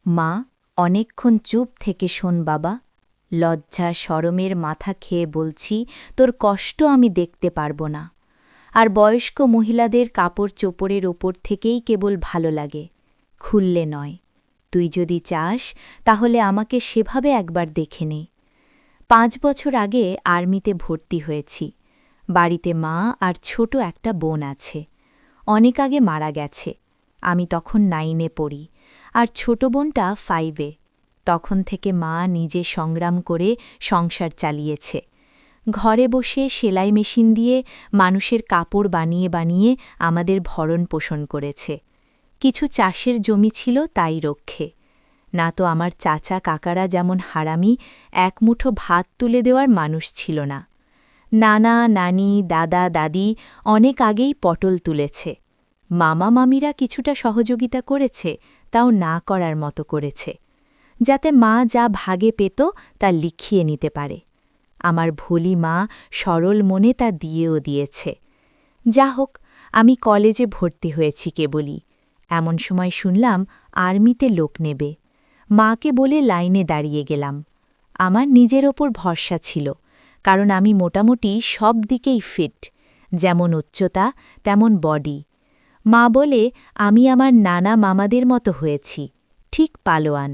মা, অনেকক্ষণ চুপ থেকে শোন বাবা। লজ্জা শরমের মাথা খেয়ে বলছি, তোর কষ্ট আমি দেখতে পারব না। আর বয়স্ক মহিলাদের কাপড় চোপড়ের ওপর থেকেই কেবল ভালো লাগে, খুললে নয়। তুই যদি চাস তাহলে আমাকে সেভাবে একবার দেখে নে। 5 বছর আগে আর্মিতে ভর্তি হয়েছি। বাড়িতে মা আর ছোট একটা বোন আছে। অনেক আগে মারা গেছে। আমি তখন 9-এ পড়ি, আর ছোট বোনটা 5-এ। তখন থেকে মা নিজে সংগ্রাম করে সংসার চালিয়েছে। ঘরে বসে সেলাই মেশিন দিয়ে মানুষের কাপড় বানিয়ে বানিয়ে আমাদের ভরণ পোষণ করেছে। কিছু চাষের জমি ছিল তাই রক্ষে। না তো আমার চাচা কাকারা যেমন হারামি, এক মুঠো ভাত তুলে দেওয়ার মানুষ ছিল না। নানা নানি দাদা দাদি অনেক আগেই পটল তুলেছে। মামা মামিরা কিছুটা সহযোগিতা করেছে, তাও না করার মতো করেছে, যাতে মা যা ভাগে পেত তা লিখিয়ে নিতে পারে। আমার ভোলি মা সরল মনে তা দিয়েও দিয়েছে। যা হোক, আমি কলেজে ভর্তি হয়েছি কেবলই। এমন সময় শুনলাম আর্মিতে লোক নেবে। মাকে বলে লাইনে দাঁড়িয়ে গেলাম। আমার নিজের ওপর ভরসা ছিল, কারণ আমি মোটামুটি সব দিকেই ফিট, যেমন উচ্চতা তেমন বডি। মা বলে আমি আমার নানা মামাদের মতো হয়েছি, ঠিক পালোয়ান।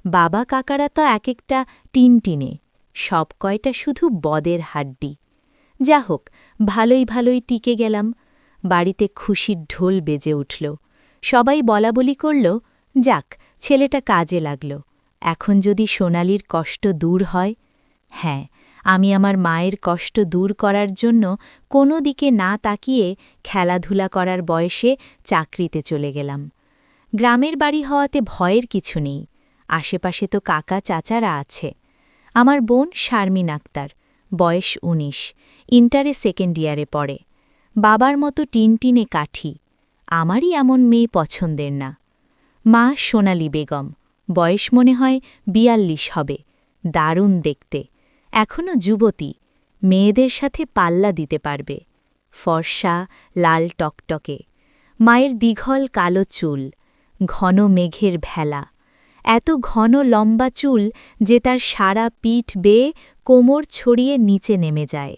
বাবা কাকারা তো এক একটা টিনটিনে, সব কয়টা শুধু বদের হাড্ডি। যা হোক, ভালোই ভালোই টিকে গেলাম। বাড়িতে খুশির ঢোল বেজে উঠল। সবাই বলাবলি করল, যাক, ছেলেটা কাজে লাগল। এখন যদি সোনালির কষ্ট দূর হয়। হ্যাঁ, আমি আমার মায়ের কষ্ট দূর করার জন্য কোনো দিকে না তাকিয়ে খেলাধুলা করার বয়সে চাকরিতে চলে গেলাম। গ্রামের বাড়ি হওয়াতে ভয়ের কিছু নেই, আশেপাশে তো কাকা চাচারা আছে। আমার বোন শারমিন আক্তার, বয়স 19, ইন্টারে 2nd ইয়ারে পড়ে। বাবার মতো টিনটিনে কাঠি, আমারই এমন মেয়ে পছন্দের না। মা সোনালি বেগম, বয়স মনে হয় 42 হবে, দারুণ দেখতে, এখনও যুবতী, মেয়েদের সাথে পাল্লা দিতে পারবে। ফর্সা, লাল টকটকে, মায়ের দীঘল কালো চুল, ঘন মেঘের ভেলা, এত ঘন লম্বা চুল যে তার সারা পিঠ বেয়ে কোমর ছড়িয়ে নিচে নেমে যায়।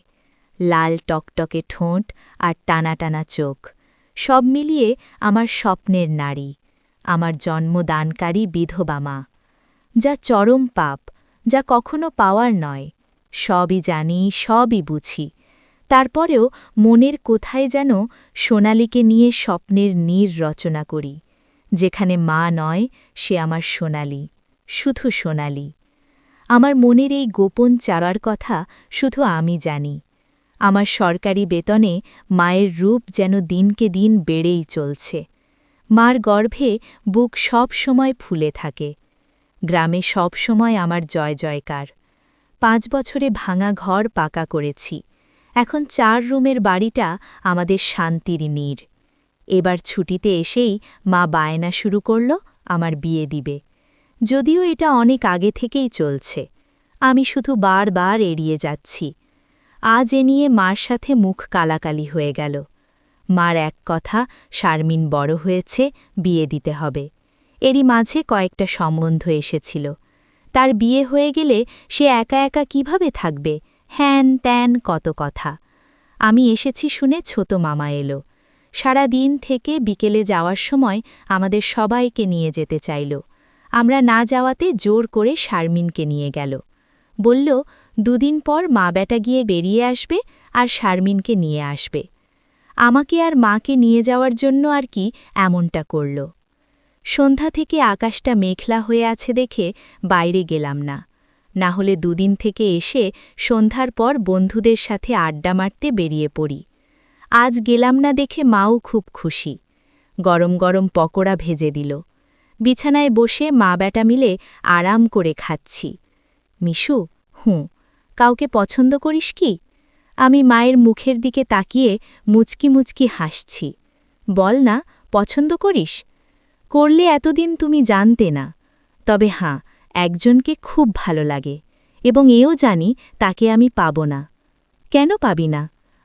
লাল টকটকে ঠোঁট আর টানা টানা চোখ, সব মিলিয়ে আমার স্বপ্নের নারী, আমার জন্মদানকারী বিধবা মা। যা চরম পাপ, যা কখনো পাওয়ার নয়। সবই জানি, সবই বুঝি। তারপরেও মনের কোথায় যেন সোনালীকে নিয়ে স্বপ্নের নীড় রচনা করি। যেখানে মা নয়, সে আমার সোনালী, শুধু সোনালী। আমার মনের এই গোপন চাওয়ার কথা শুধু আমি জানি। আমার সরকারি বেতনে মায়ের রূপ যেন দিনকে দিন বেড়েই চলছে। মার গর্ভে বুক সব সময় ফুলে থাকে। গ্রামে সব সময় আমার জয় জয়কার। 5 বছরে ভাঙা ঘর পাকা করেছি। এখন 4 রুমের বাড়িটা আমাদের শান্তির নীড়। এবার ছুটিতে এসেই মা বায়না শুরু করল আমার বিয়ে দিবে। যদিও এটা অনেক আগে থেকেই চলছে, আমি শুধু বারবার এড়িয়ে যাচ্ছি। আজ এ নিয়ে মার সাথে মুখ কালাকালি হয়ে গেল। মার এক কথা, শারমিন বড় হয়েছে, বিয়ে দিতে হবে। এরই মাঝে কয়েকটা সম্বন্ধ এসেছিল। তার বিয়ে হয়ে গেলে সে একা একা কিভাবে থাকবে, হ্যান ত্যান কত কথা। আমি এসেছি শুনে ছোট মামা এলো। সারা দিন থেকে বিকেলে যাওয়ার সময় আমাদের সবাইকে নিয়ে যেতে চাইল। আমরা না যাওয়াতে জোর করে শারমিনকে নিয়ে গেল। বলল 2 দিন পর মা বেটা গিয়ে বেরিয়ে আসবে আর শারমিনকে নিয়ে আসবে। আমাকে আর মাকে নিয়ে যাওয়ার জন্য আর কি এমনটা করল। সন্ধ্যা থেকে আকাশটা মেঘলা হয়ে আছে দেখে বাইরে গেলাম না। না হলে 2 দিন থেকে এসে সন্ধ্যার পর বন্ধুদের সাথে আড্ডা মারতে বেরিয়ে পড়ি। আজ গেলাম না দেখে মাও খুব খুশি। গরম গরম পকোড়া ভেজে দিল। বিছানায় বসে মা বেটা মিলে আরাম করে খাচ্ছি। মিশু, কাউকে পছন্দ করিস কি? আমি মায়ের মুখের দিকে তাকিয়ে মুচকি মুচকি হাসছি। বল না, পছন্দ করিস? করলে এতদিন তুমি জানতে না। তবে হ্যাঁ, একজনকে খুব ভালো লাগে, এবং এও জানি তাকে আমি পাব না। কেন পাবি না?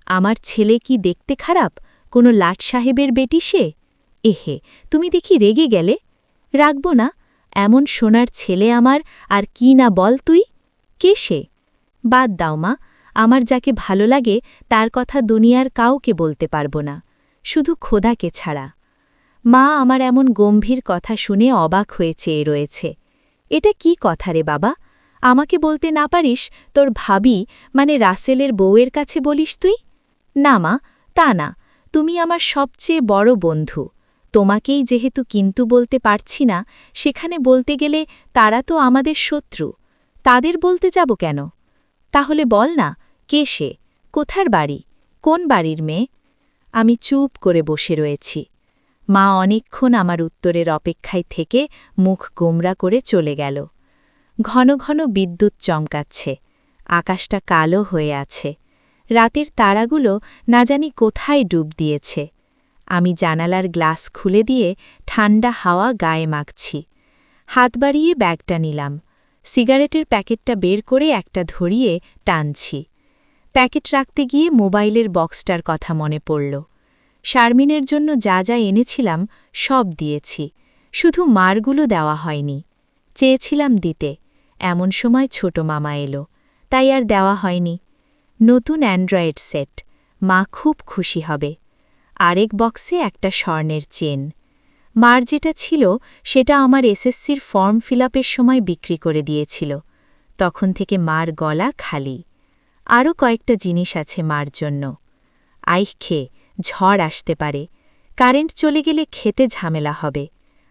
আমার ছেলে কি দেখতে খারাপ? কোনো লাট সাহেবের বেটি সে? এহে, তুমি দেখি রেগে গেলে। রাখব না, এমন সোনার ছেলে আমার, আর কি না বল তুই? কে সে? বাদ দাও মা, আমার যাকে ভালো লাগে তার কথা দুনিয়ার কাউকে বলতে পারব না, শুধু খোদাকে ছাড়া। মা আমার এমন গম্ভীর কথা শুনে অবাক হয়ে চেয়ে রয়েছে। এটা কি কথা রে বাবা? আমাকে বলতে না পারিস, তোর ভাবি মানে রাসেলের বউয়ের কাছে বলিস তুই? না মা, তা না, তুমি আমার সবচেয়ে বড় বন্ধু। তোমাকেই যেহেতু কিন্তু বলতে পারছি না, সেখানে বলতে গেলে তারা তো আমাদের শত্রু। তাদের বলতে যাব কেন? তাহলে বল না, কে সে? কোথার বাড়ি? কোন বাড়ির মেয়ে? আমি চুপ করে বসে রয়েছি। মা অনেকক্ষণ আমার উত্তরের অপেক্ষায় থেকে মুখ গোমরা করে চলে গেল। ঘন ঘন বিদ্যুৎ চমকাচ্ছে, আকাশটা কালো হয়ে আছে, রাতের তারাগুলো না জানি কোথায় ডুব দিয়েছে। আমি জানালার গ্লাস খুলে দিয়ে ঠান্ডা হাওয়া গায়ে মাখছি। হাত বাড়িয়ে ব্যাগটা নিলাম, সিগারেটের প্যাকেটটা বের করে একটা ধরিয়ে টানছি। প্যাকেট রাখতে গিয়ে মোবাইলের বক্সটার কথা মনে পড়ল। শারমিনের জন্য যা যা এনেছিলাম সব দিয়েছি, শুধু মারগুলো দেওয়া হয়নি। চেয়েছিলাম দিতে, এমন সময় ছোট মামা এলো, তাই আর দেওয়া হয়নি। নতুন অ্যান্ড্রয়েড সেট, মা খুব খুশি হবে। আরেক বক্সে একটা স্বর্ণের চেন। মার যেটা ছিল সেটা আমার এসএসসির ফর্ম ফিলআপের সময় বিক্রি করে দিয়েছিল, তখন থেকে মার গলা খালি। আরও কয়েকটা জিনিস আছে মার জন্য। খেয়ে ঝড় আসতে পারে, কারেন্ট চলে গেলে খেতে ঝামেলা হবে।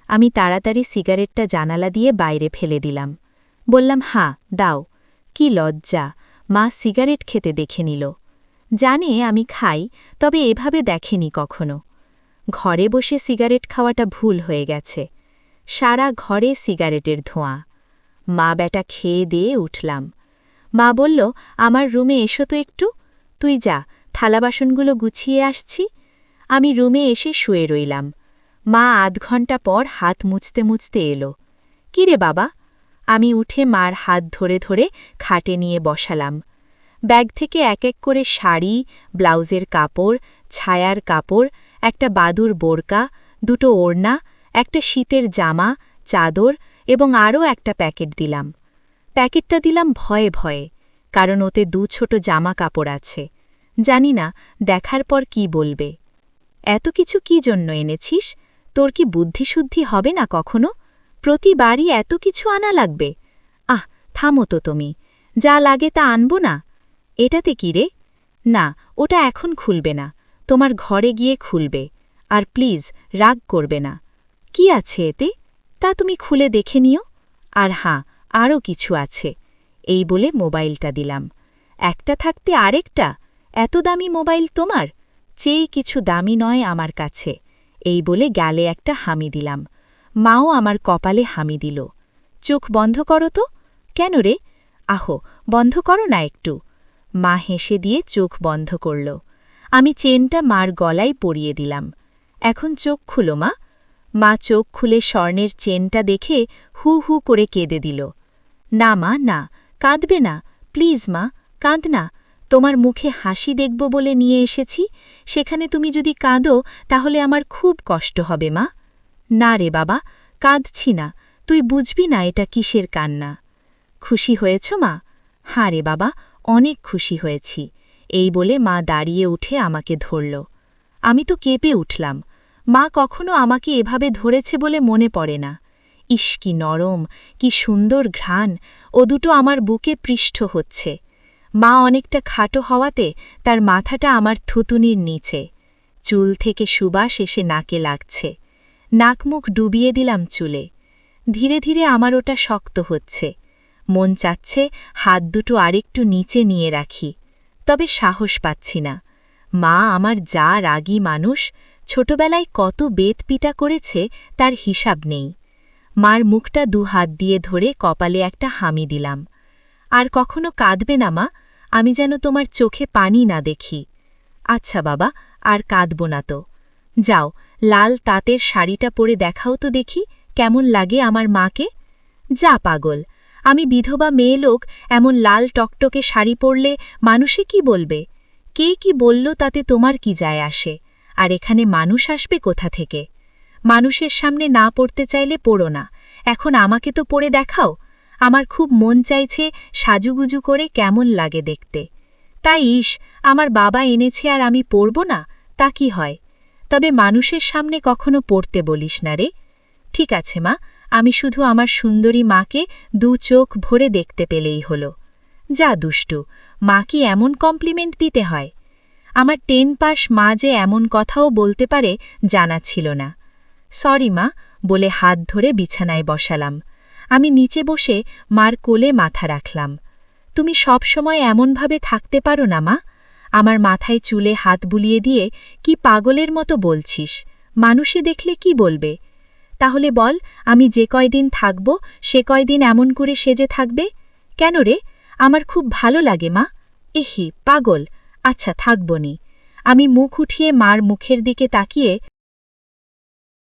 আমি তাড়াতাড়ি সিগারেটটা জানালা দিয়ে বাইরে ফেলে দিলাম। বললাম, হাঁ দাও। কি লজ্জা, মা সিগারেট খেতে দেখে নিল। জানে আমি খাই, তবে এভাবে দেখেনি কখনো। ঘরে বসে সিগারেট খাওয়াটা ভুল হয়ে গেছে। সারা ঘরে সিগারেটের ধোঁয়া। মা বেটা খেয়ে দিয়ে উঠলাম। মা বলল, আমার রুমে এসো তো একটু। তুই যা, থালা বাসনগুলো গুছিয়ে আসছি। আমি রুমে এসে শুয়ে রইলাম। মা আধ ঘণ্টা পর হাত মুছতে মুছতে এলো। কি রে বাবা? আমি উঠে মার হাত ধরে ধরে খাটে নিয়ে বসালাম। ব্যাগ থেকে এক এক করে শাড়ি, ব্লাউজের কাপড়, ছায়ার কাপড়, একটা বাদুর বোরকা, দুটো ওড়না, একটা শীতের জামা, চাদর এবং আরও একটা প্যাকেট দিলাম। প্যাকেটটা দিলাম ভয়ে ভয়ে, কারণ ওতে ছোট জামা কাপড় আছে। জানি না দেখার পর কি বলবে। এত কিছু কি জন্য এনেছিস? তোর কি বুদ্ধিশুদ্ধি হবে না কখনো? প্রতিবারই এত কিছু আনা লাগবে? থামো তো তুমি, যা লাগে তা আনব না। এটাতে কি রে? না, ওটা এখন খুলবে না, তোমার ঘরে গিয়ে খুলবে। আর প্লিজ রাগ করবে না। কি আছে এতে? তা তুমি খুলে দেখে নিও। আর হাঁ, আরও কিছু আছে। এই বলে মোবাইলটা দিলাম। একটা থাকতে আরেকটা? এত দামি মোবাইল তোমার? চেয়ে কিছু দামি নয় আমার কাছে। এই বলে গালে একটা হামি দিলাম। মাও আমার কপালে হামি দিল। চোখ বন্ধ করো তো। কেন রে? বন্ধ করো না একটু। মা হেসে দিয়ে চোখ বন্ধ করল। আমি চেনটা মার গলায় পরিয়ে দিলাম। এখন চোখ খুলো মা। মা চোখ খুলে স্বর্ণের চেনটা দেখে হু হু করে কেঁদে দিল। না মা, না, কাঁদবে না, প্লিজ মা, কাঁদ না। তোমার মুখে হাসি দেখব বলে নিয়ে এসেছি, সেখানে তুমি যদি কাঁদো তাহলে আমার খুব কষ্ট হবে মা। না রে বাবা, কাঁদছি না, তুই বুঝবি না এটা কিসের কান্না। খুশি হয়েছ মা? হাঁ রে বাবা, অনেক খুশি হয়েছি। এই বলে মা দাঁড়িয়ে উঠে আমাকে ধরল। আমি তো কেঁপে উঠলাম। মা কখনো আমাকে এভাবে ধরেছে বলে মনে পড়ে না। ইস, কি নরম, কি সুন্দর ঘ্রাণ, ও দুটো আমার বুকে পৃষ্ঠ হচ্ছে। মা অনেকটা খাটো হওয়াতে তার মাথাটা আমার থুতুনির নিচে। চুল থেকে সুবাস এসে নাকে লাগছে। নাকমুখ ডুবিয়ে দিলাম চুলে। ধীরে ধীরে আমার ওটা শক্ত হচ্ছে। মন চাচ্ছে হাত দুটো আরেকটু নিচে নিয়ে রাখি, তবে সাহস পাচ্ছি না। মা আমার যা রাগী মানুষ, ছোটবেলায় কত বেতপিটা করেছে তার হিসাব নেই। মার মুখটা হাত দিয়ে ধরে কপালে একটা হামি দিলাম। আর কখনো কাঁদবে না মা, আমি যেন তোমার চোখে পানি না দেখি। আচ্ছা বাবা, আর কাঁদব না তো। যাও, লাল তাঁতের শাড়িটা পরে দেখাও তো দেখি কেমন লাগে আমার মাকে। যা পাগল, আমি বিধবা মেয়ে লোক এমন লাল টকটকে শাড়ি পরলে মানুষে কি বলবে? কে কি বলল তাতে তোমার কি যায় আসে? আর এখানে মানুষ আসবে কোথা থেকে? মানুষের সামনে না পড়তে চাইলে পড়ো না, এখন আমাকে তো পরে দেখাও। আমার খুব মন চাইছে সাজুগুজু করে কেমন লাগে দেখতে। তাই আমার বাবা এনেছে আর আমি পরব না, তা কি হয়? তবে মানুষের সামনে কখনো পড়তে বলিস না রে। ঠিক আছে মা, আমি শুধু আমার সুন্দরী মাকে 2 চোখ ভরে দেখতে পেলেই হলো। যা দুষ্টু, মা কি এমন কমপ্লিমেন্ট দিতে হয়? আমার 10 পাস মা যে এমন কথাও বলতে পারে জানা ছিল না। সরি মা, বলে হাত ধরে বিছানায় বসালাম। আমি নিচে বসে মার কোলে মাথা রাখলাম। তুমি সব সময় এমনভাবে থাকতে পারো না মা? আমার মাথায় চুলে হাত বুলিয়ে দিয়ে কি পাগলের মতো বলছিস? মানুষে দেখলে কি বলবে? তাহলে বল, আমি যে কয়দিন থাকব সে কয়দিন এমন করে সেজে থাকবে? কেন রে? আমার খুব ভালো লাগে মা। এহি পাগল। আচ্ছা থাকবনি। আমি মুখ উঠিয়ে মার মুখের দিকে তাকিয়ে